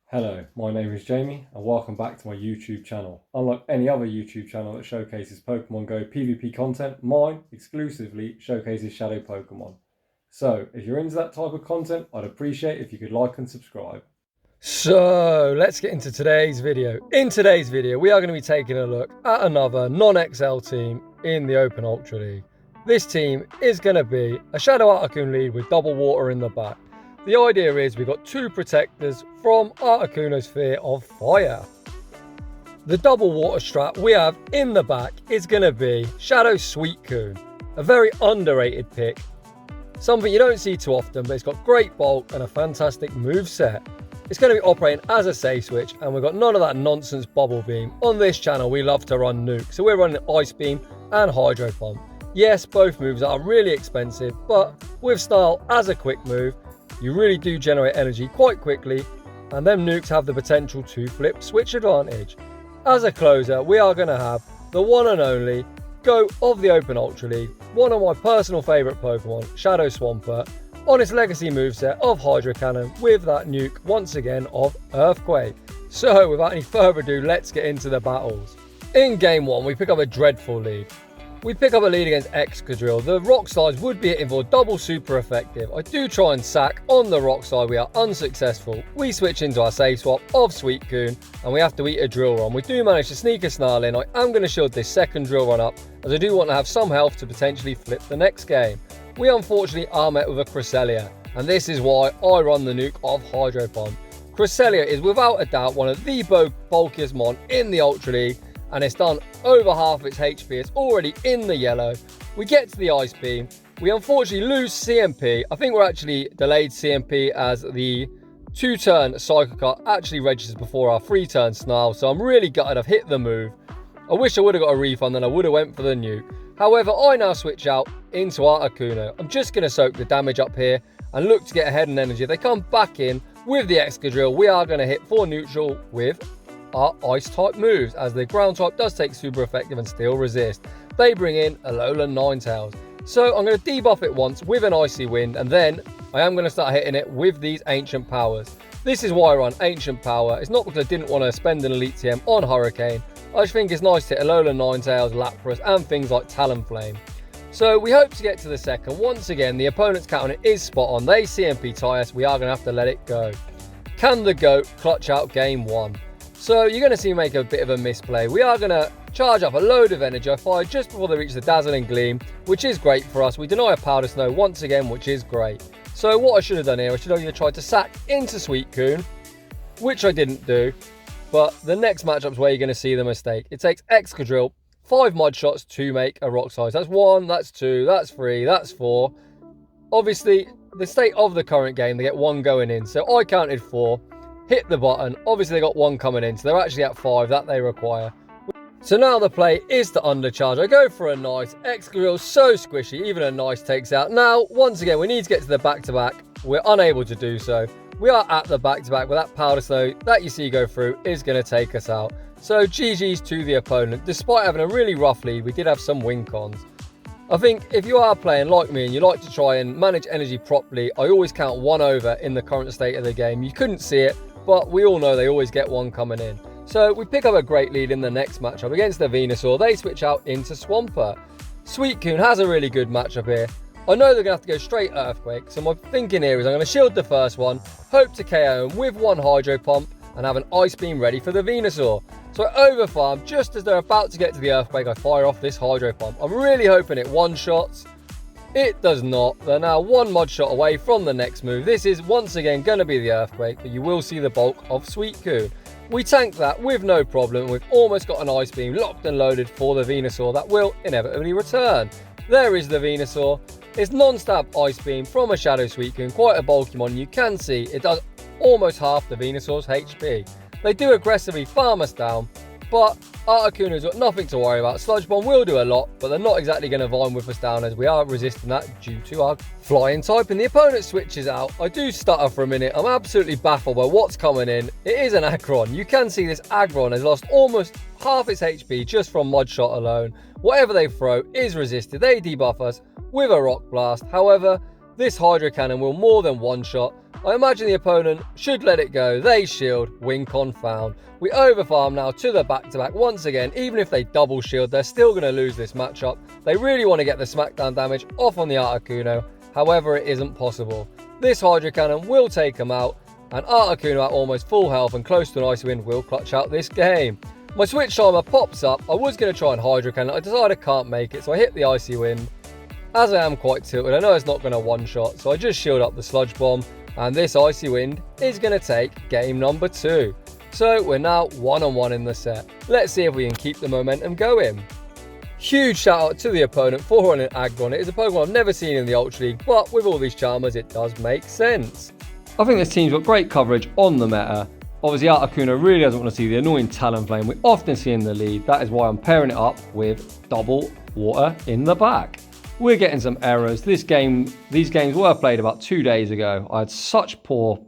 Hello, my name is Jamie and welcome back to my YouTube channel. Unlike any other YouTube channel that showcases Pokemon Go PvP content, mine exclusively showcases Shadow Pokemon. So, if you're into that type of content, I'd appreciate if you could like and subscribe. So, let's get into today's video. In today's video, we are going to be taking a look at another non-XL team in the Open Ultra League. This team is going to be a Shadow Articuno lead with double water in the back. The idea is we've got two protectors from Articuno's Sphere of Fire. The double water strat we have in the back is going to be Shadow Suicune, a very underrated pick. Something you don't see too often, but it's got great bulk and a fantastic moveset. It's going to be operating as a safe switch, and we've got none of that nonsense bubble beam. On this channel, we love to run nukes, so we're running Ice Beam and Hydro Pump. Yes, both moves are really expensive, but with style as a quick move, you really do generate energy quite quickly, and them nukes have the potential to flip switch advantage. As a closer, we are going to have the one and only GOAT of the Open Ultra League, one of my personal favourite Pokemon, Shadow Swampert, on its legacy moveset of Hydro Cannon with that nuke once again of Earthquake. So without any further ado, let's get into the battles. In game 1, we pick up a dreadful lead. We pick up a lead against Excadrill. The rock slides would be hitting for double super effective. I do try and sack on the rock slide, we are unsuccessful. We switch into our safe swap of Suicune and we have to eat a drill run. We do manage to sneak a snarl in. I am going to shield this second drill run up as I do want to have some health to potentially flip the next game. We unfortunately are met with a Cresselia, and this is why I run the nuke of Hydro Pump. Cresselia is without a doubt one of the bulkiest mon in the Ultra League, and it's done over half its HP. It's already in the yellow. We get to the Ice Beam. We unfortunately lose CMP. I think we're actually delayed CMP as the 2-turn Psycho Cut actually registers before our 3-turn Snarl, so I'm really gutted I've hit the move. I wish I would have got a refund and I would have went for the nuke. However, I now switch out into Articuno. I'm just going to soak the damage up here and look to get ahead in energy. They come back in with the Excadrill. We are going to hit for neutral with our ice type moves, as the ground type does take super effective and still resist. They bring in Alolan Ninetales. So I'm going to debuff it once with an Icy Wind, and then I am going to start hitting it with these Ancient Powers. This is why I run Ancient Power. It's not because I didn't want to spend an Elite TM on Hurricane. I just think it's nice to hit Alolan Ninetales, Lapras, and things like Talonflame. So we hope to get to the second. Once again, the opponent's counter is spot on. They CMP tie us. We are going to have to let it go. Can the GOAT clutch out game 1? So you're going to see me make a bit of a misplay. We are going to charge up a load of energy. I fired just before they reach the Dazzling Gleam, which is great for us. We deny a Powder Snow once again, which is great. So what I should have done here, I should have either tried to sack into Suicune, which I didn't do. But the next matchup's where you're going to see the mistake. It takes Excadrill 5 mud shots to make a rock size. That's 1, that's 2, that's 3, that's 4. Obviously, the state of the current game, they get 1 going in. So I counted 4, hit the button. Obviously, they got 1 coming in. So they're actually at 5 that they require. So now the play is to undercharge. I go for a nice. Excadrill so squishy. Even a nice takes out. Now, once again, we need to get to the back-to-back. We're unable to do so. We are at the back-to-back, where that Powder Snow that you see go through is going to take us out. So GG's to the opponent. Despite having a really rough lead, we did have some win cons. I think if you are playing like me and you like to try and manage energy properly, I always count 1 over in the current state of the game. You couldn't see it, but we all know they always get 1 coming in. So we pick up a great lead in the next matchup against the Venusaur. They switch out into Swampert. Suicune has a really good matchup here. I know they're going to have to go straight Earthquake, so my thinking here is I'm going to shield the first one, hope to KO him with 1 Hydro Pump, and have an Ice Beam ready for the Venusaur. So I overfarm. Just as they're about to get to the Earthquake, I fire off this Hydro Pump. I'm really hoping it one-shots. It does not. They're now 1 mud shot away from the next move. This is once again going to be the Earthquake, but you will see the bulk of Suicune. We tank that with no problem. We've almost got an Ice Beam locked and loaded for the Venusaur that will inevitably return. There is the Venusaur. It's non-stab Ice Beam from a Shadow Suicune, quite a bulky one. You can see it does almost half the Venusaur's HP. They do aggressively farm us down, but Articuno's got nothing to worry about. Sludge Bomb will do a lot, but they're not exactly going to vine with us down, as we are resisting that due to our flying type. And the opponent switches out. I do stutter for a minute. I'm absolutely baffled by what's coming in. It is an Aggron. You can see this Aggron has lost almost half its HP just from Mud Shot alone. Whatever they throw is resisted. They debuff us with a Rock Blast. However, this Hydro Cannon will more than one-shot I imagine the opponent should let it go. They shield, win confound. We overfarm now to the back-to-back once again. Even if they double shield, they're still going to lose this matchup. They really want to get the smackdown damage off on the Articuno. However, it isn't possible. This Hydro Cannon will take them out, and Articuno at almost full health and close to an Icy Wind will clutch out this game. My switch timer pops up. I was going to try and Hydro Cannon. I decided I can't make it, so I hit the Icy Wind. As I am quite tilted, I know it's not going to one-shot, so I just shield up the Sludge Bomb, and this Icy Wind is going to take game number 2. So we're now 1-on-1 in the set. Let's see if we can keep the momentum going. Huge shout out to the opponent for running Aggron. It is a Pokemon I've never seen in the Ultra League, but with all these Charmers it does make sense. I think this team's got great coverage on the meta. Obviously Articuno really doesn't want to see the annoying Talonflame we often see in the lead. That is why I'm pairing it up with double water in the back. We're getting some errors. These games were played about 2 days ago. I had such poor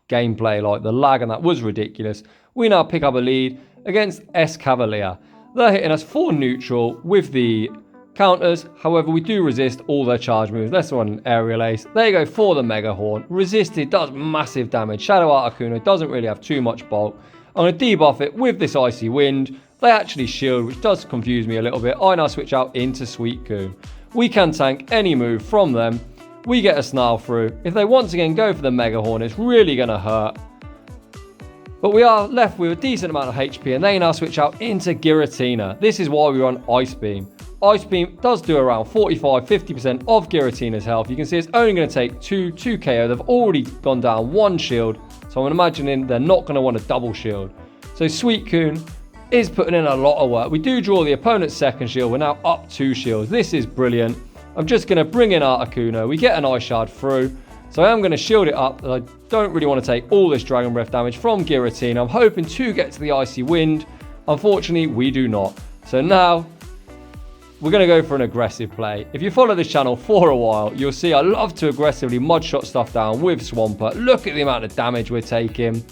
gameplay, like the lag, and that was ridiculous. We now pick up a lead against Escavalier. They're hitting us for neutral with the counters. However, we do resist all their charge moves. Let's run an aerial ace. They go for the Mega Horn. Resisted, does massive damage. Shadow Articuno doesn't really have too much bulk. I'm going to debuff it with this Icy Wind. They actually shield, which does confuse me a little bit. I now switch out into Suicune. We can tank any move from them. We get a snarl through. If they once again go for the Mega Horn, it's really going to hurt. But we are left with a decent amount of HP, and they now switch out into Giratina. This is why we run Ice Beam. Ice Beam does do around 45-50% of Giratina's health. You can see it's only going to take 2 KO. They've already gone down 1 shield, so I'm imagining they're not going to want a double shield. So Suicune is putting in a lot of work. We do draw the opponent's second shield. We're now up 2 shields. This is brilliant. I'm just going to bring in Articuno. We get an Ice Shard through. So I am going to shield it up. I don't really want to take all this Dragon Breath damage from Giratina. I'm hoping to get to the Icy Wind. Unfortunately, we do not. So now we're going to go for an aggressive play. If you follow this channel for a while, you'll see I love to aggressively mud-shot stuff down with Swampert. Look at the amount of damage we're taking.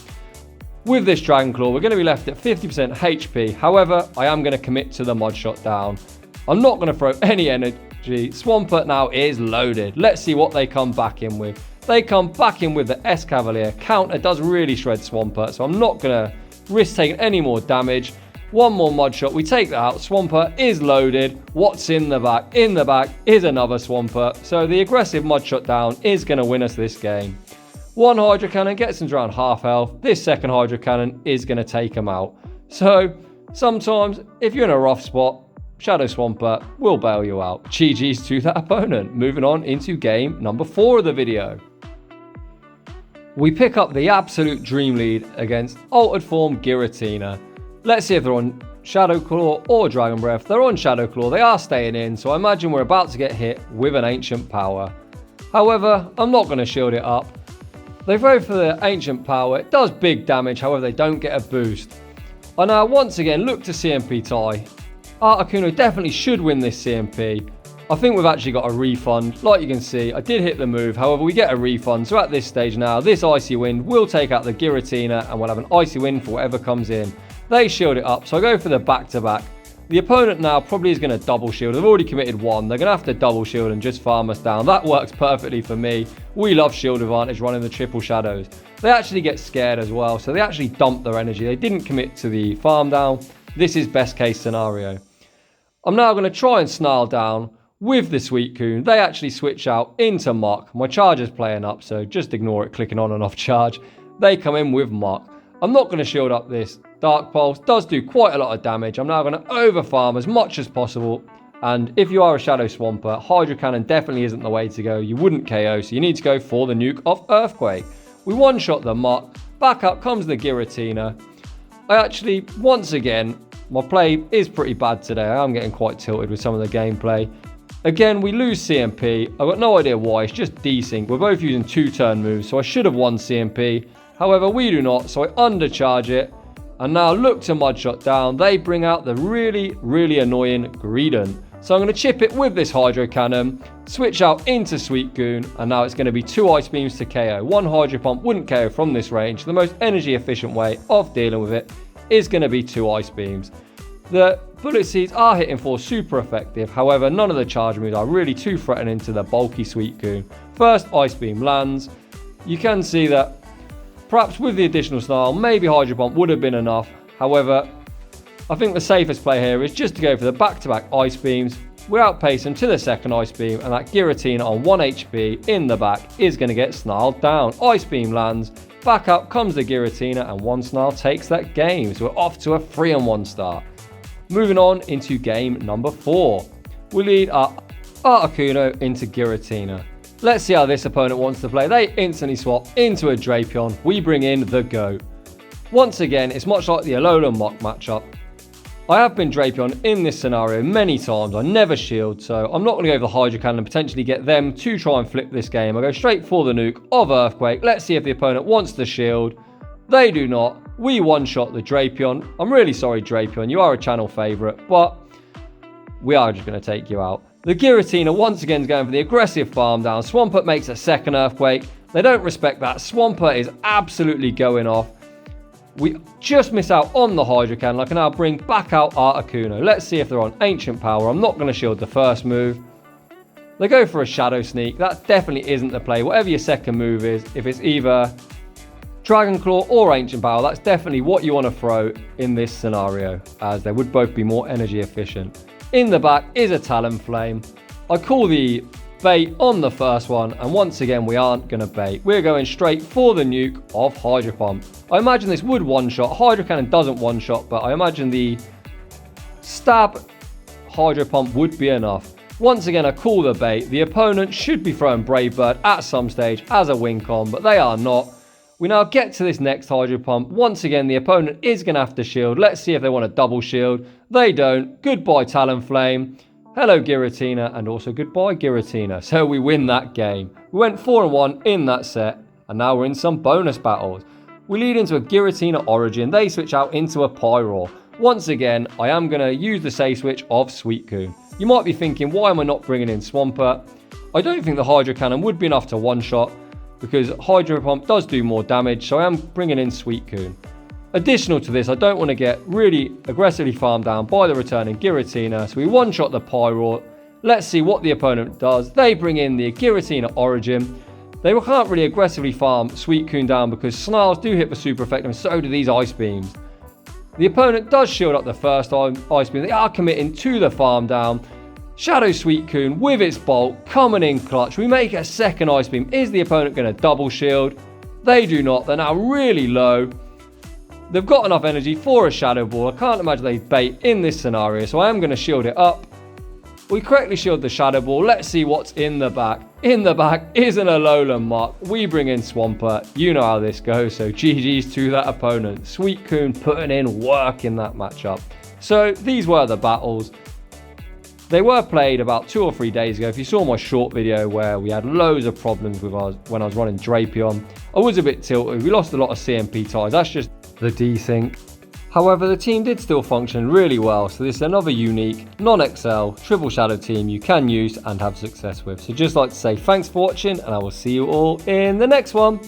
With this Dragon Claw, we're going to be left at 50% HP. However, I am going to commit to the mud-shot down. I'm not going to throw any energy. Swampert now is loaded. Let's see what they come back in with. They come back in with the Escavalier. Counter does really shred Swampert, so I'm not going to risk taking any more damage. One more mud shot. We take that out. Swampert is loaded. What's in the back? In the back is another Swampert. So the aggressive mud shot down is going to win us this game. One Hydro Cannon gets them to around half health. This second Hydro Cannon is going to take them out. So sometimes if you're in a rough spot, Shadow Swampert will bail you out. GG's to that opponent. Moving on into game number 4 of the video. We pick up the absolute dream lead against Altered Form Giratina. Let's see if they're on Shadow Claw or Dragon Breath. They're on Shadow Claw. They are staying in, so I imagine we're about to get hit with an Ancient Power. However, I'm not going to shield it up. They go for the Ancient Power. It does big damage, however they don't get a boost. I now once again look to CMP tie. Articuno definitely should win this CMP. I think we've actually got a refund. Like you can see, I did hit the move. However, we get a refund. So at this stage now, this Icy Wind will take out the Giratina and we'll have an Icy Wind for whatever comes in. They shield it up, so I go for the back-to-back. The opponent now probably is going to double shield. They've already committed 1. They're going to have to double shield and just farm us down. That works perfectly for me. We love shield advantage running the triple shadows. They actually get scared as well, so they actually dump their energy. They didn't commit to the farm down. This is best case scenario. I'm now going to try and snarl down with the Suicune. They actually switch out into Muck. My charge is playing up, so just ignore it clicking on and off charge. They come in with Muck. I'm not going to shield up this. Dark Pulse does do quite a lot of damage. I'm now going to over farm as much as possible. And if you are a Shadow Swampert, Hydro Cannon definitely isn't the way to go. You wouldn't KO, so you need to go for the nuke of Earthquake. We one-shot the Muck. Back up comes the Giratina. I actually, once again, my play is pretty bad today. I am getting quite tilted with some of the gameplay. Again, we lose CMP. I've got no idea why. It's just desync. We're both using 2-turn moves, so I should have won CMP. However, we do not, so I undercharge it. And now look to mudshot down. They bring out the really annoying Greedent. So I'm going to chip it with this Hydro Cannon, switch out into Suicune, and now it's going to be 2 Ice Beams to KO. 1 Hydro Pump wouldn't KO from this range. The most energy efficient way of dealing with it is going to be 2 Ice Beams. The Bullet Seeds are hitting for super effective. However, none of the charge moves are really too threatening to the bulky Suicune. First Ice Beam lands. you can see that perhaps with the additional snarl, maybe Hydro Pump would have been enough. However, I think the safest play here is just to go for the back-to-back Ice Beams. We outpace him to the second Ice Beam, and that Giratina on 1 HP in the back is going to get snarled down. Ice Beam lands, back up comes the Giratina, and one snarl takes that game. So we're off to a 3-1 start. Moving on into game number 4. We lead our Articuno into Giratina. Let's see how this opponent wants to play. They instantly swap into a Drapion. We bring in the GOAT. Once again, it's much like the Alolan mock matchup. I have been Drapion in this scenario many times. I never shield, so I'm not going to go for the Hydro Cannon and potentially get them to try and flip this game. I go straight for the nuke of Earthquake. Let's see if the opponent wants the shield. They do not. We one-shot the Drapion. I'm really sorry, Drapion. You are a channel favourite, but we are just going to take you out. The Giratina once again is going for the aggressive farm down. Swampert makes a second Earthquake. They don't respect that. Swampert is absolutely going off. We just miss out on the Hydro Cannon. I can now bring back out Articuno. Let's see if they're on Ancient Power. I'm not going to shield the first move. They go for a Shadow Sneak. That definitely isn't the play. Whatever your second move is, if it's either Dragon Claw or Ancient Power, that's definitely what you want to throw in this scenario, as they would both be more energy efficient. In the back is a Talonflame. I call the bait on the first one, and once again we aren't going to bait. We're going straight for the nuke of Hydro Pump. I imagine this would one-shot. Hydro Cannon doesn't one-shot, but I imagine the stab Hydro Pump would be enough. Once again, I call the bait. The opponent should be throwing Brave Bird at some stage as a win con, but they are not. We now get to this next Hydro Pump. Once again, the opponent is going to have to shield. Let's see if they want a double shield. They don't. Goodbye, Talonflame. Hello, Giratina, and also goodbye, Giratina. So we win that game. We went 4-1 in that set, and now we're in some bonus battles. We lead into a Giratina Origin. They switch out into a Pyroar. Once again, I am going to use the safe switch of Suicune. You might be thinking, why am I not bringing in Swampert? I don't think the Hydro Cannon would be enough to one-shot, because Hydro Pump does do more damage, so I am bringing in Suicune. Additional to this, I don't want to get really aggressively farmed down by the returning Giratina, so we one-shot the Pyroar. Let's see what the opponent does. They bring in the Giratina Origin. They can't really aggressively farm Suicune down because Snarls do hit for super effect, and so do these Ice Beams. The opponent does shield up the first Ice Beam. They are committing to the farm down. Shadow Suicune with its bolt coming in clutch. We make a second Ice Beam. Is the opponent going to double shield? They do not. They're now really low. They've got enough energy for a Shadow Ball. I can't imagine they bait in this scenario, so I am going to shield it up. We correctly shield the Shadow Ball. Let's see what's in the back. In the back is an Alolan Mark. We bring in Swampert. You know how this goes, so GG's to that opponent. Suicune putting in work in that matchup. So these were the battles. They were played about 2 or 3 days ago. If you saw my short video where we had loads of problems with when I was running Drapion, I was a bit tilted. We lost a lot of CMP ties. That's just the desync. However, the team did still function really well, so this is another unique, non-XL, triple shadow team you can use and have success with. So just like to say thanks for watching, and I will see you all in the next one.